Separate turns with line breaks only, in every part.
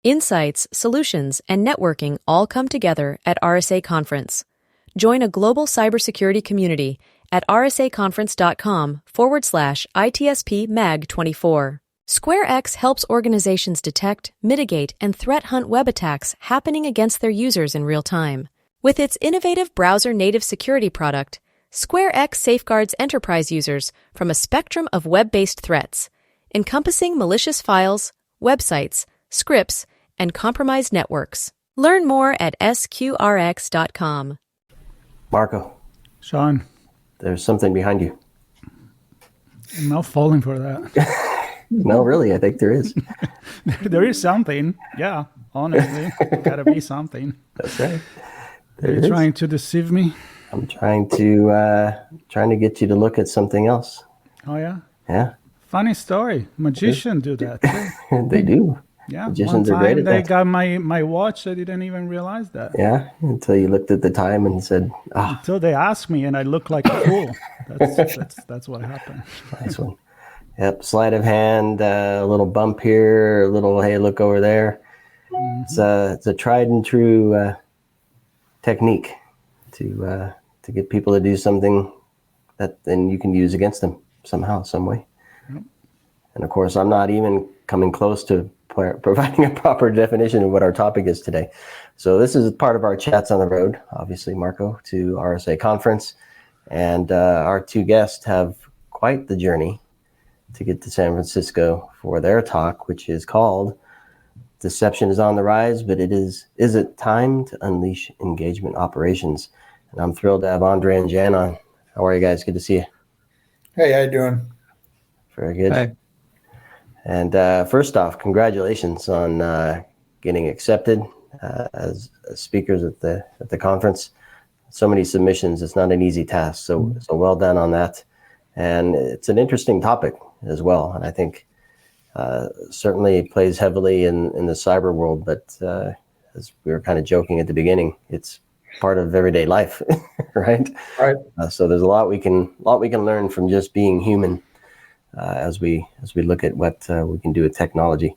Insights, solutions, and networking all come together at RSA Conference. Join a global cybersecurity community at rsaconference.com/ITSP-MAG24. SquareX helps organizations detect, mitigate, and threat hunt web attacks happening against their users in real time. With its innovative browser-native security product, SquareX safeguards enterprise users from a spectrum of web-based threats, encompassing malicious files, websites, scripts, and compromised networks. Learn more at sqrx.com.
Marco.
Sean.
There's something behind you.
I'm not falling for that.
No, really, I think there is.
There is something. Yeah, honestly. Gotta be something.
That's right.
Are you trying to deceive me?
I'm trying to get you to look at something else.
Oh, yeah?
Yeah.
Funny story. Magicians do that too.
They do.
Yeah.
Magicians
one
are great
time
at
they
that.
got my watch. I didn't even realize that.
Yeah, until you looked at the time and said,
Until they asked me and I looked like a fool. That's what happened.
Nice one. Yep, sleight of hand, a little bump here, a little, hey, look over there. Mm-hmm. It's a tried and true technique to get people to do something that then you can use against them somehow, some way. Yep. And of course, I'm not even coming close to providing a proper definition of what our topic is today. So this is part of our Chats on the Road, obviously, Marco, to RSA Conference. And our two guests have quite the journey to get to San Francisco for their talk, which is called Deception is on the Rise, but is it time to unleash engagement operations? And I'm thrilled to have Ondrej and Jan on. How are you guys? Good to see you.
Hey, how you doing?
Very good.
Hi.
And first off, congratulations on getting accepted as speakers at the conference. So many submissions. It's not an easy task. So well done on that. And it's an interesting topic as well. And I think certainly plays heavily in the cyber world. But as we were kind of joking at the beginning, it's part of everyday life, right?
Right.
So there's a lot we can learn from just being human as we look at what we can do with technology.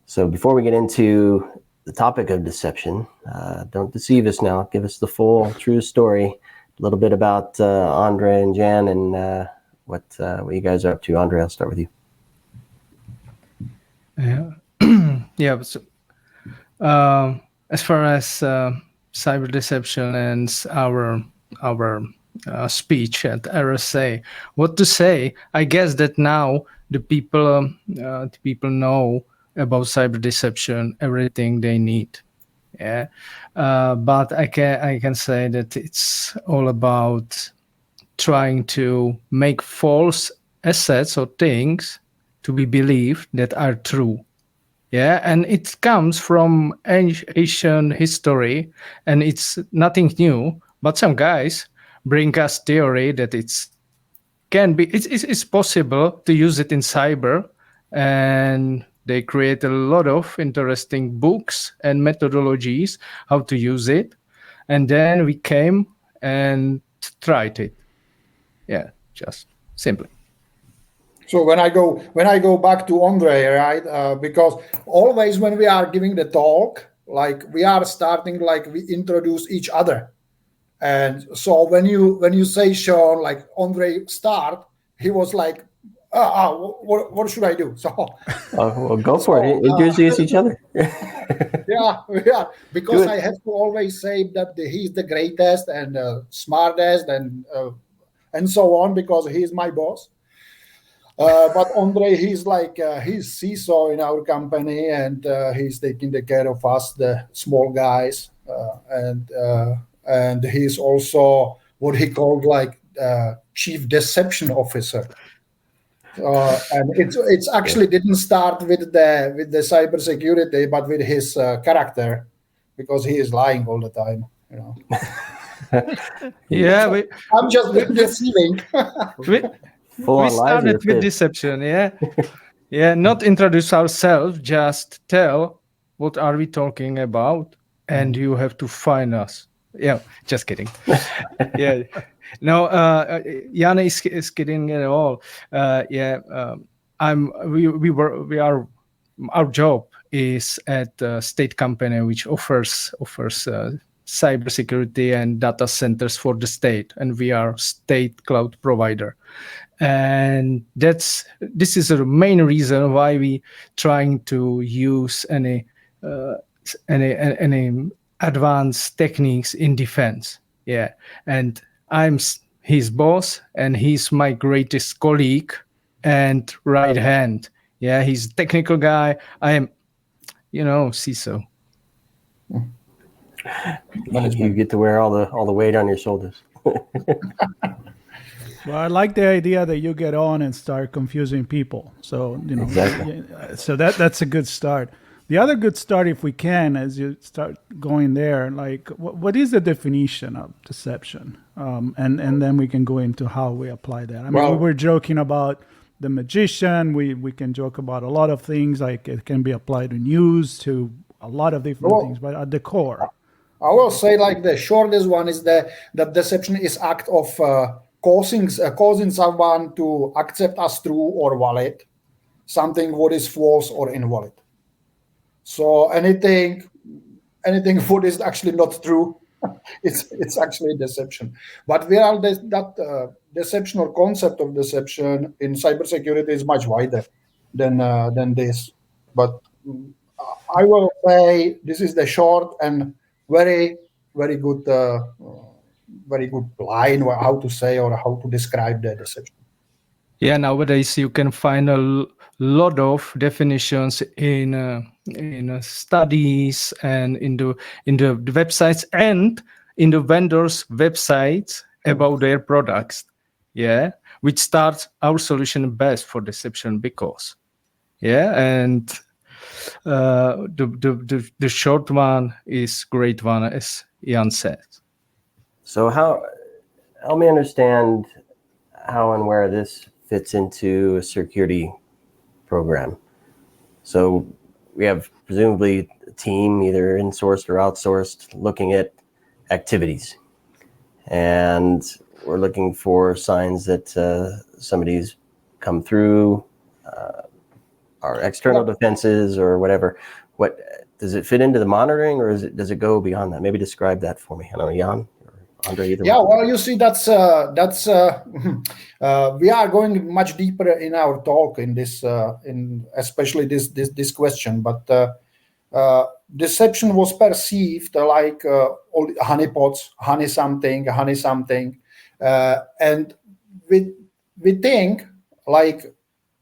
So before we get into the topic of deception, don't deceive us now. Give us the full, true story. A little bit about Ondrej and Jan and what you guys are up to. Ondrej, I'll start with you.
Yeah. So, as far as cyber deception and our speech at RSA, what to say? I guess that now the people know about cyber deception, everything they need. Yeah, but I can say that it's all about trying to make false assets or things to be believed that are true. Yeah, and it comes from ancient history, and it's nothing new. But some guys bring us theory that it's possible to use it in cyber, and they create a lot of interesting books and methodologies how to use it, and then we came and tried it. Yeah, just simply.
So when I go back to Ondrej, right? Because always when we are giving the talk, like we are starting, like we introduce each other, and so when you say Sean, like Ondrej start, he was like, what should I do? So
well, go for it. Introduce each other.
yeah. Because I have to always say that he's the greatest and smartest and so on, because he's my boss. But Ondrej, he's like he's CISO in our company, and he's taking the care of us, the small guys, and he's also what he called like chief deception officer. And it's actually didn't start with the cybersecurity, but with his character, because he is lying all the time, you know.
Yeah,
so I'm just deceiving.
We started with deception, yeah. Yeah, not introduce ourselves, just tell what are we talking about, and you have to find us. Yeah, just kidding. Yeah. No, Jan is kidding at all. Our job is at a state company which offers cybersecurity and data centers for the state, and we are state cloud provider. And this is the main reason why we trying to use any advanced techniques in defense. Yeah, and I'm his boss, and he's my greatest colleague and right hand. Yeah, he's a technical guy. I am, CISO.
You get to wear all the weight on your shoulders.
Well, I like the idea that you get on and start confusing people. So,
Exactly.
So that's a good start. The other good start, if we can, as you start going there, like what is the definition of deception? And then we can go into how we apply that. I mean, we were joking about the magician. We can joke about a lot of things, like it can be applied to news, to a lot of different things, but at the core.
I will say like the shortest one is that deception is act of causing someone to accept as true or valid something what is false or invalid. So anything what is actually not true, it's actually deception. But that deception or concept of deception in cybersecurity is much wider than this. But I will say this is the short and very very good line or how to say or how to describe the deception.
Yeah, nowadays you can find a lot of definitions in studies and in the websites and in the vendors' websites about their products. Yeah, which starts our solution best for deception because. Yeah, and the short one is great one, as Jan said.
So help me understand how and where this fits into a security program. So we have presumably a team, either insourced or outsourced, looking at activities. And we're looking for signs that somebody's come through our external defenses or whatever. What does it fit into the monitoring, or does it go beyond that? Maybe describe that for me. I don't know, Jan or Ondrej, either.
Yeah, well, you see, that's we are going much deeper in our talk in this, in especially this question. But deception was perceived like all honeypots, honey something, and we think like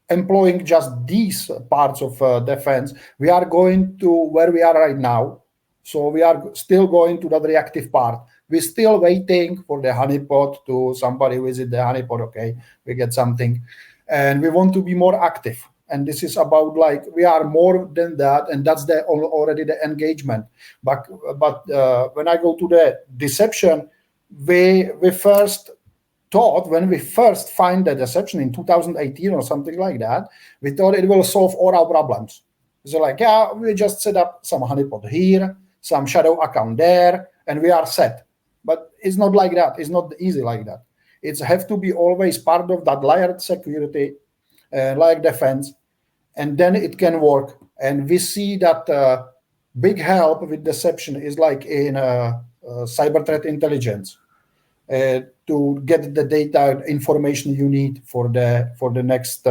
employing just these parts of defense, we are going to where we are right now. So we are still going to that reactive part. We're still waiting for the honeypot to somebody visit the honeypot. Okay, we get something, and we want to be more active. And this is about like we are more than that, and that's already the engagement. But when I go to the deception, we first thought when we first find the deception in 2018 or something like that, we thought it will solve all our problems. So like, yeah, we just set up some honeypot here, some shadow account there, and we are set. But it's not like that. It's not easy like that. It's have to be always part of that layered security, like defense, and then it can work. And we see that big help with deception is like in cyber threat intelligence. To get the data information you need for the next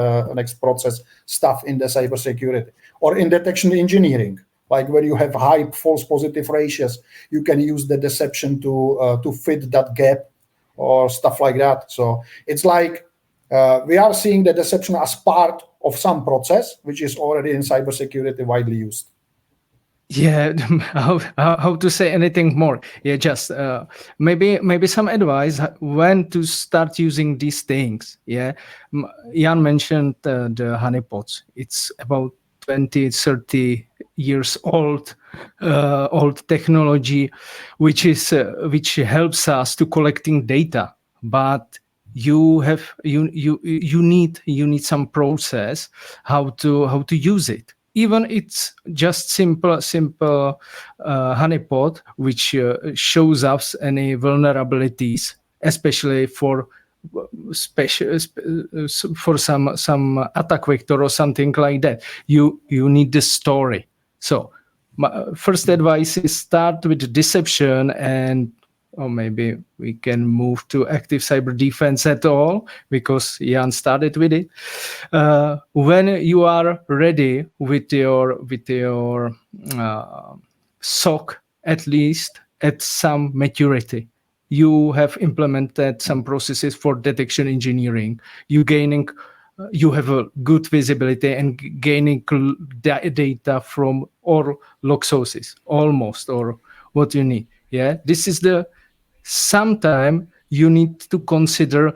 process stuff in the cybersecurity or in detection engineering, like where you have high false positive ratios, you can use the deception to fit that gap or stuff like that. So it's like we are seeing the deception as part of some process which is already in cybersecurity widely used.
Yeah, how to say anything more? Yeah, just maybe some advice when to start using these things. Yeah, Jan mentioned the honeypots. It's about 20-30 years old technology, which helps us to collecting data, but you need some process how to use it. Even it's just simple honeypot, which shows us any vulnerabilities, especially for some attack vector or something like that. You need the story. So my first advice is start with deception, and or maybe we can move to active cyber defense at all, because Jan started with it. When you are ready with your SOC, at least at some maturity, you have implemented some processes for detection engineering, you have a good visibility and gaining data from all log sources, almost, or what you need. Yeah, this is the sometime you need to consider,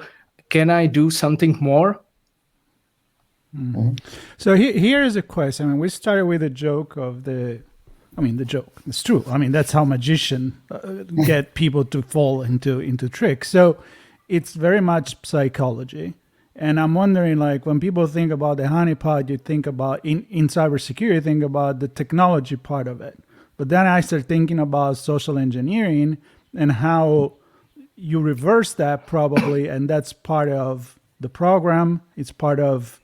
can I do something more?
So here is a question. I mean, we started with a joke of the joke. It's true. I mean, that's how magicians get people to fall into tricks. So it's very much psychology. And I'm wondering, like, when people think about the honeypot, you think about, in cybersecurity, think about the technology part of it. But then I start thinking about social engineering and how you reverse that probably, and that's part of the program. It's part of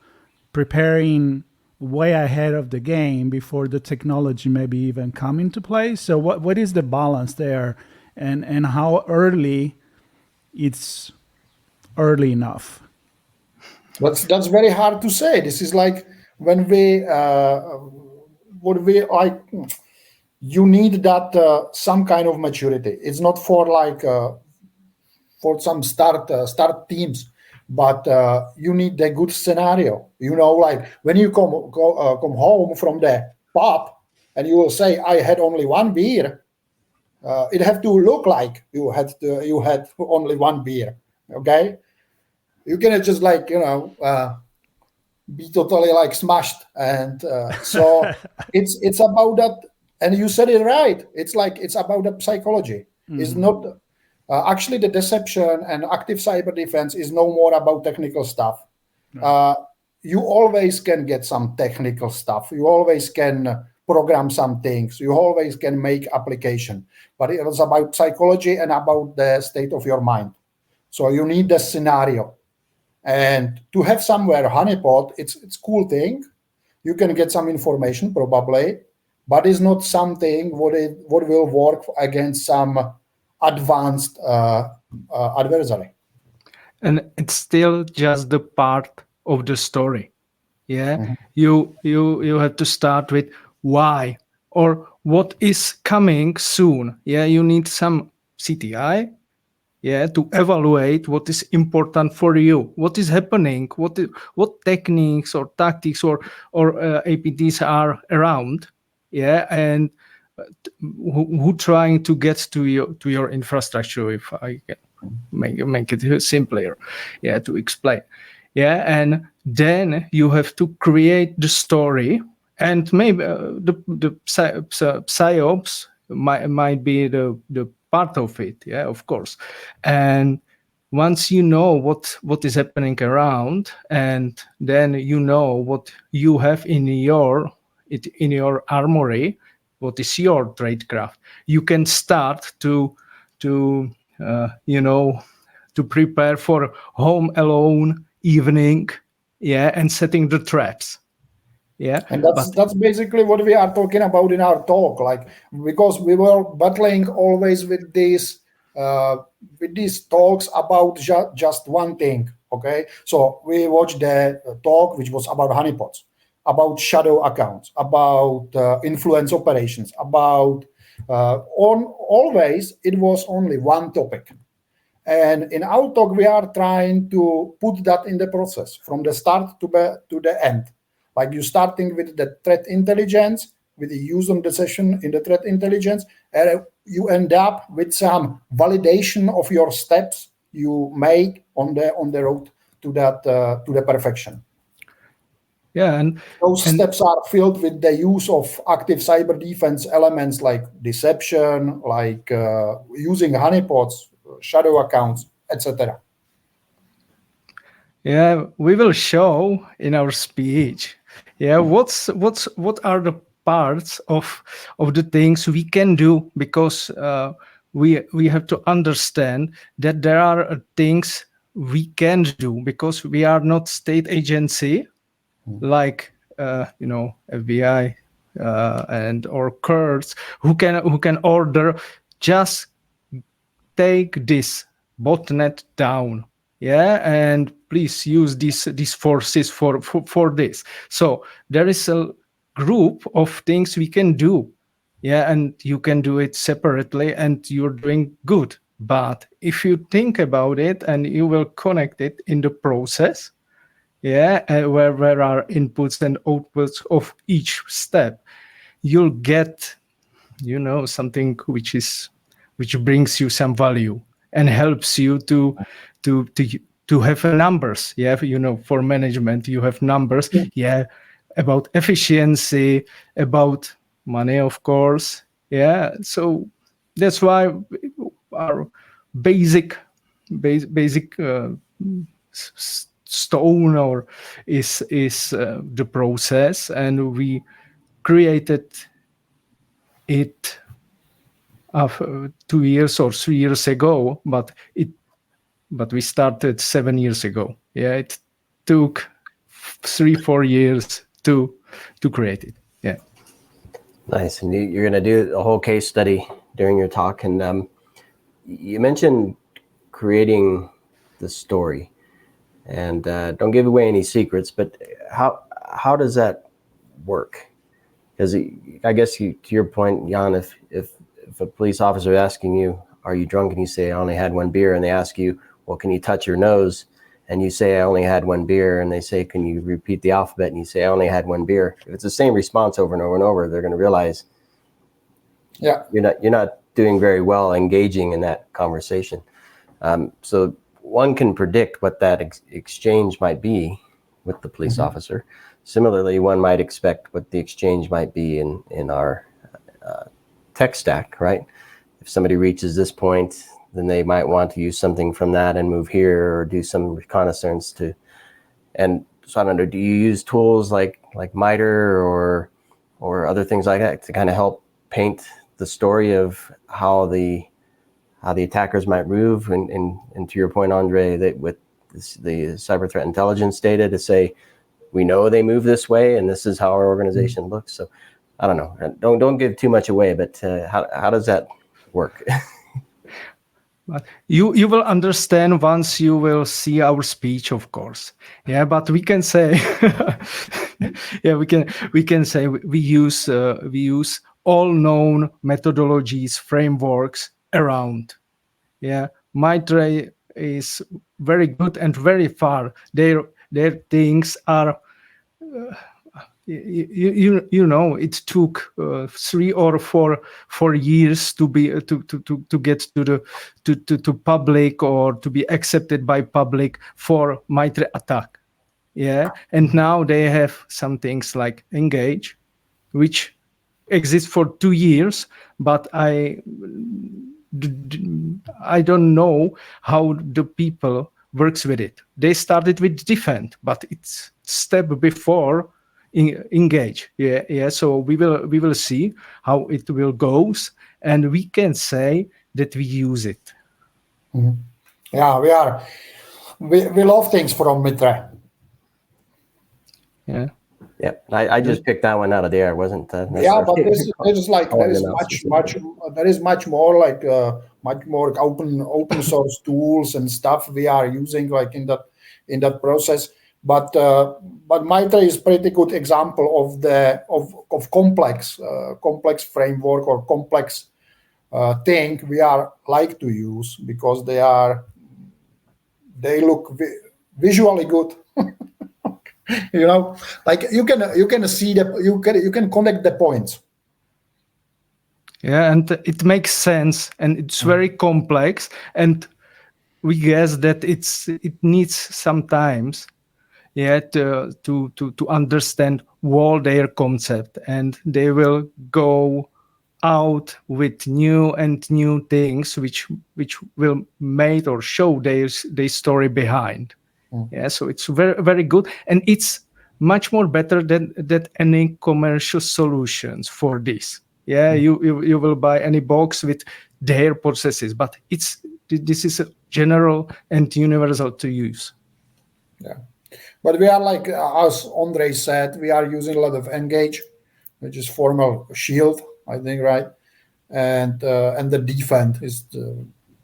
preparing way ahead of the game before the technology maybe even come into play. So what is the balance there, and how early it's early enough?
That's very hard to say. This is like when we you need that some kind of maturity. It's not for like for some start teams, but you need a good scenario. You know, like when you come home from the pub and you will say, "I had only one beer." It have to look like you had only one beer. Okay, you cannot just like be totally like smashed, and so it's about that. And you said it right. It's about the psychology. It's not actually the deception and active cyber defense is no more about technical stuff. You always can get some technical stuff. You always can program some things. You always can make application, but it was about psychology and about the state of your mind. So you need the scenario. And to have somewhere honeypot, it's cool thing. You can get some information probably, but it's not something what will work against some advanced adversary.
And it's still just the part of the story. Yeah, you have to start with why or what is coming soon. Yeah, you need some CTI. Yeah, to evaluate what is important for you, what is happening, what techniques or tactics or APTs are around. Yeah, and who trying to get to your infrastructure, if I can make it simpler, yeah, to explain. Yeah, and then you have to create the story, and maybe the psyops might be the part of it, yeah, of course. And once you know what is happening around, and then you know what you have in your armory, what is your tradecraft, you can start to prepare for home alone evening, yeah, and setting the traps. Yeah,
and that's basically what we are talking about in our talk. Like, because we were battling always with these talks about just one thing. Okay, so we watched the talk which was about honeypots, about shadow accounts, about influence operations, about always it was only one topic. And in our talk, we are trying to put that in the process from the start to the end. Like you starting with the threat intelligence, with the use of the session in the threat intelligence, and you end up with some validation of your steps you make on the road to that to the perfection.
Yeah, and
those steps are filled with the use of active cyber defense elements like deception, like using honeypots, shadow accounts, etc.
Yeah, we will show in our speech. Yeah, what are the parts of the things we can do, because we have to understand that there are things we can do, because we are not state agency like FBI, and or Kurds who can order, just take this botnet down, and please use these forces for this. So there is a group of things we can do, and you can do it separately, and you're doing good. But if you think about it and you will connect it in the process, where there are inputs and outputs of each step, you'll get, something which brings you some value and helps you to have numbers. For management, you have numbers, about efficiency, about money, of course. So that's why our basic stone or is the process, and we created it 2 years or 3 years ago, but we started 7 years ago. It took 3-4 years to create it.
Nice. And you're going to do a whole case study during your talk. And you mentioned creating the story. And don't give away any secrets, but how does that work? Because I guess to your point, Jan, if a police officer is asking you, are you drunk? And you say, I only had one beer. And they ask you, well, can you touch your nose? And you say, I only had one beer. And they say, can you repeat the alphabet? And you say, I only had one beer. If it's the same response over and over and over, they're going to realize you're not doing very well engaging in that conversation. So one can predict what that exchange might be with the police officer. Similarly, one might expect what the exchange might be in our tech stack, right? If somebody reaches this point, then they might want to use something from that and move here or do some reconnaissance to. And so I don't know, do you use tools like MITRE or other things like that to kind of help paint the story of how the attackers might move? And to your point, Ondrej, that with the cyber threat intelligence data to say, we know they move this way and this is how our organization looks. So I don't know, don't give too much away, but how does that work?
But you will understand once you will see our speech, of course. But we can say, we can say we use all known methodologies, frameworks around. MITRE is very good and very far. Their things are. It took 3 or 4 years to get to public or to be accepted by public for MITRE attack. And now they have some things like Engage, which exists for 2 years, but I don't know how the people works with it. They started with Defend, but it's step before Engage. So we will see how it will goes, and we can say that we use it.
We love things from MITRE.
I just picked that one out of the air. It wasn't
but there is much more like much more open source tools and stuff we are using like in that process. But MITRE is pretty good example of complex framework or complex thing we are like to use, because they look visually good. Like you can see you can connect the points.
And it makes sense, and it's very complex, and we guess that it needs sometimes to understand all their concept, and they will go out with new things which will make or show their story behind. So it's very, very good, and it's much more better than any commercial solutions for this. You will buy any box with their processes, but this is a general and universal to use.
But we are like, as Ondrej said, we are using a lot of Engage which is formal shield, I think, right? And the defend is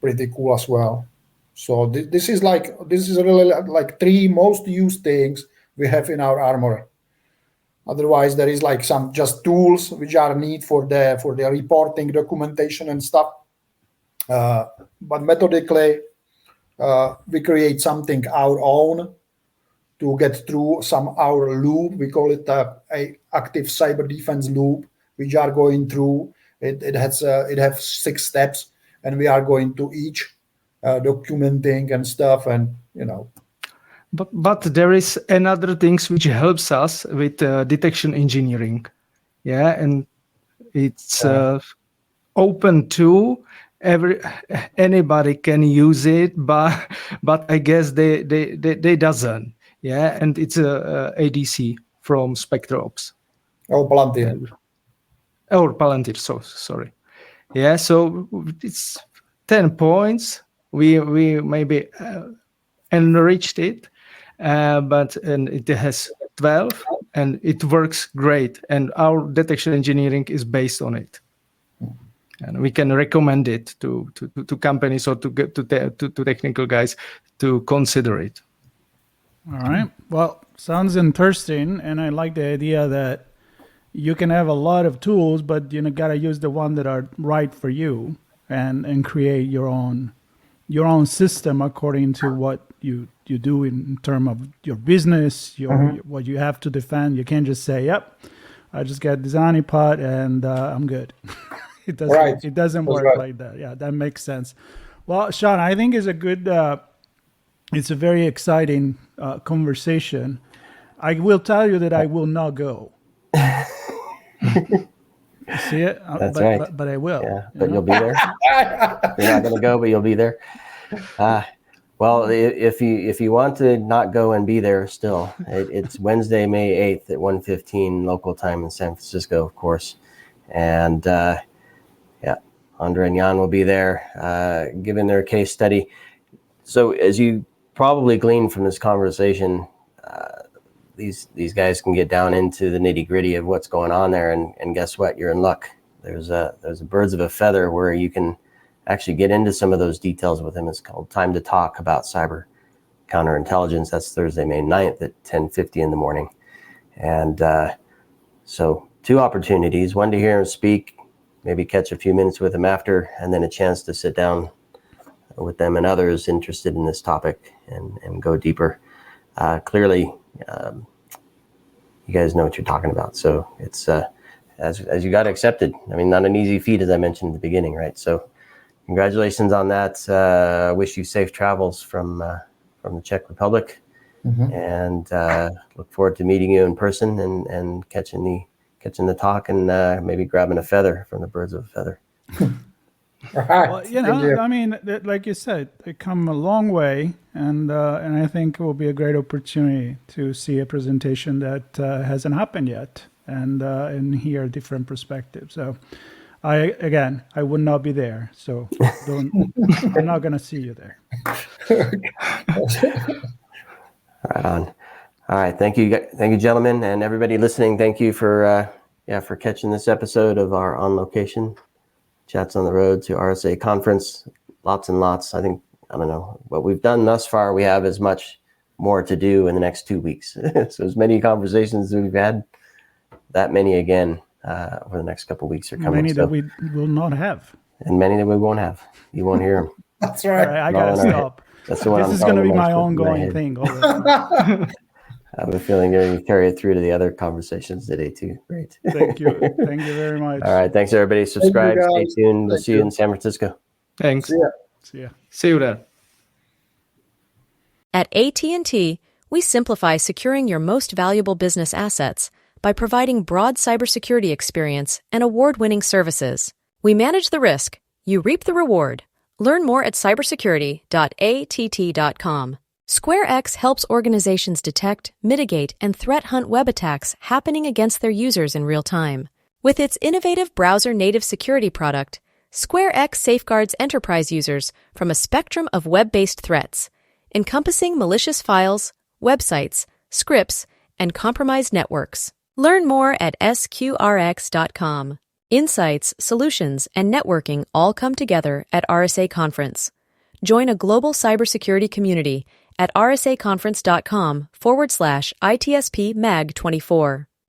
pretty cool as well. So this is really like 3 most used things we have in our armory. Otherwise, there is like some just tools which are needed for the reporting, documentation, and stuff. But methodically, we create something our own to get through our loop. We call it a active cyber defense loop, which are going through. It has 6 steps, and we are going to each documenting and stuff, and
But there is another things which helps us with detection engineering, and it's open to anybody can use it, but I guess they doesn't, and it's a ADC from SpectreOps.
Oh, Palantir.
Or Palantir. So sorry. So it's 10 points. We maybe enriched it. But it has 12 and it works great, and our detection engineering is based on it, and we can recommend it to companies or to technical guys to consider it.
All right. Well, sounds interesting, and I like the idea that you can have a lot of tools, but you gotta use the one that are right for you, and create your own system according to what you do in terms of your business, what you have to defend. You can't just say, "Yep, I just got this honeypot and I'm good." It doesn't.
Right.
It doesn't work like that. Yeah, that makes sense. Well, Sean, I think it's a good. It's a very exciting conversation. I will tell you that I will not go. See it?
That's right.
But I will.
Yeah, but you'll be there. You're not going to go, but you'll be there. Well, if you want to not go and be there still, it's Wednesday, May 8th at 1:15 local time in San Francisco, of course. And Ondrej and Jan will be there giving their case study. So as you probably gleaned from this conversation, these guys can get down into the nitty gritty of what's going on there. And guess what? You're in luck. There's a birds of a feather where you can actually get into some of those details with him. It's called Time to Talk About Cyber Counterintelligence. That's Thursday, May 9th at 10:50 in the morning. And so 2 opportunities, one to hear him speak, maybe catch a few minutes with him after, and then a chance to sit down with them and others interested in this topic and go deeper. Clearly, you guys know what you're talking about. So it's as you got accepted. I mean, not an easy feat, as I mentioned at the beginning, right? So congratulations on that. Wish you safe travels from the Czech Republic, and look forward to meeting you in person and catching the talk and maybe grabbing a feather from the birds of a feather.
Well, I mean, like you said, they come a long way, and I think it will be a great opportunity to see a presentation that hasn't happened yet, and hear different perspectives. So, I would not be there, so I'm not going to see you there.
Right on. All right, thank you, gentlemen, and everybody listening. Thank you for catching this episode of our On Location Chats on the Road to RSA conference. Lots and lots. I don't know what we've done thus far. We have as much more to do in the next 2 weeks. So as many conversations as we've had, that many again over the next couple of weeks are coming.
Many that we will not have.
And many that we won't have. You won't hear them.
That's right.
I got to stop.
That's the one.
This is going to be my ongoing thing.
I have a feeling you're going to carry it through to the other conversations today too. Great.
Thank you. Thank you very much.
All right. Thanks, everybody. Subscribe. Stay tuned. We'll see you in San Francisco.
Thanks.
See ya.
See you there.
At AT&T, we simplify securing your most valuable business assets by providing broad cybersecurity experience and award-winning services. We manage the risk. You reap the reward. Learn more at cybersecurity.att.com. SquareX helps organizations detect, mitigate, and threat hunt web attacks happening against their users in real time. With its innovative browser-native security product, SquareX safeguards enterprise users from a spectrum of web-based threats, encompassing malicious files, websites, scripts, and compromised networks. Learn more at sqrx.com. Insights, solutions, and networking all come together at RSA Conference. Join a global cybersecurity community at rsaconference.com/ITSP Mag 24.